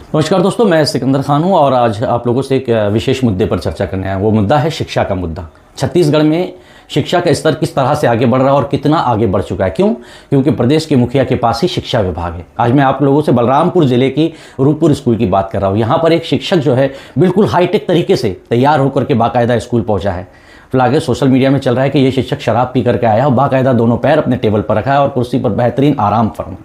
नमस्कार दोस्तों, मैं सिकंदर खान हूं और आज आप लोगों से एक विशेष मुद्दे पर चर्चा करने आया। वो मुद्दा है शिक्षा का मुद्दा। छत्तीसगढ़ में शिक्षा का स्तर किस तरह से आगे बढ़ रहा है और कितना आगे बढ़ चुका है। क्यों? क्योंकि प्रदेश के मुखिया के पास ही शिक्षा विभाग है। आज मैं आप लोगों से बलरामपुर जिले की रूपपुर स्कूल की बात कर रहा हूँ। यहाँ पर एक शिक्षक जो है बिल्कुल हाईटेक तरीके से तैयार होकर के बाकायदा स्कूल पहुँचा है। फिलहाल सोशल मीडिया में चल रहा है कि ये शिक्षक शराब पी करके आया और बाकायदा दोनों पैर अपने टेबल पर रखा है और कुर्सी पर बेहतरीन आराम फरमा।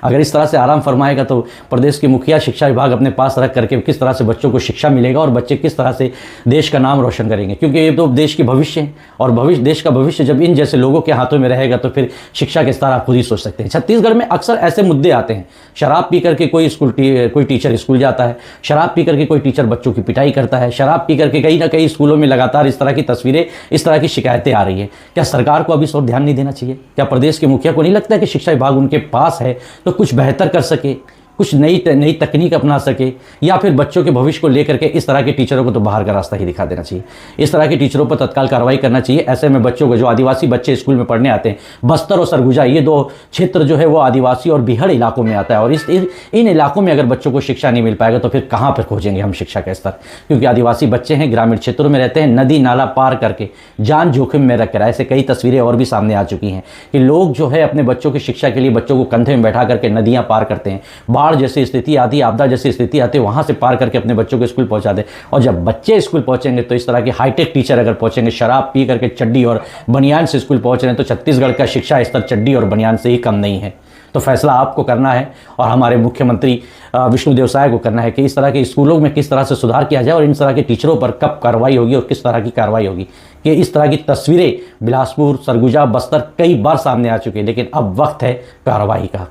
अगर इस तरह से आराम फरमाएगा तो प्रदेश के मुखिया शिक्षा विभाग अपने पास रख करके किस तरह से बच्चों को शिक्षा मिलेगा और बच्चे किस तरह से देश का नाम रोशन करेंगे। क्योंकि ये तो देश की भविष्य है और देश का भविष्य जब इन जैसे लोगों के हाथों में रहेगा तो फिर शिक्षा के स्तर आप खुद ही सोच सकते हैं। छत्तीसगढ़ में अक्सर ऐसे मुद्दे आते हैं। शराब पी करके कोई टीचर स्कूल जाता है, शराब पी करके कोई टीचर बच्चों की पिटाई करता है, शराब पी करके कहीं ना कहीं स्कूलों में लगातार इस तरह की तस्वीरें, इस तरह की शिकायतें आ रही है। क्या सरकार को अभी इस और ध्यान नहीं देना चाहिए? क्या प्रदेश के मुखिया को नहीं लगता है कि शिक्षा विभाग उनके पास है तो कुछ बेहतर कर सके, कुछ नई तकनीक अपना सके, या फिर बच्चों के भविष्य को लेकर के इस तरह के टीचरों को तो बाहर का रास्ता ही दिखा देना चाहिए। इस तरह के टीचरों पर तत्काल कार्रवाई करना चाहिए। ऐसे में बच्चों को, जो आदिवासी बच्चे स्कूल में पढ़ने आते हैं, बस्तर और सरगुजा ये दो क्षेत्र जो है वो आदिवासी और बिहड़ इलाकों में आता है और इन इलाकों में अगर बच्चों को शिक्षा नहीं मिल पाएगा तो फिर कहाँ पर खोजेंगे हम शिक्षा का स्तर। क्योंकि आदिवासी बच्चे हैं, ग्रामीण क्षेत्रों में रहते हैं, नदी नाला पार करके जान जोखिम में रखकर, ऐसे कई तस्वीरें और भी सामने आ चुकी हैं कि लोग जो है अपने बच्चों की शिक्षा के लिए बच्चों को कंधे में बैठा करके नदियाँ पार करते हैं। बाढ़ जैसी स्थिति आती, आपदा जैसी स्थिति आती है, वहां से पार करके अपने बच्चों को स्कूल पहुंचा दे। और जब बच्चे स्कूल पहुंचेंगे तो इस तरह के हाईटेक टीचर अगर पहुंचेंगे, शराब पी करके चड्डी और बनियान से स्कूल पहुंच रहे हैं, तो छत्तीसगढ़ का शिक्षा स्तर चड्डी और बनियान से ही कम नहीं है। तो फैसला आपको करना है और हमारे मुख्यमंत्री विष्णुदेव साय को करना है कि इस तरह के स्कूलों में किस तरह से सुधार किया जाए और इन तरह के टीचरों पर कब कार्रवाई होगी और किस तरह की कार्रवाई होगी। कि इस तरह की तस्वीरें बिलासपुर, सरगुजा, बस्तर कई बार सामने आ चुकी है, लेकिन अब वक्त है कार्रवाई का।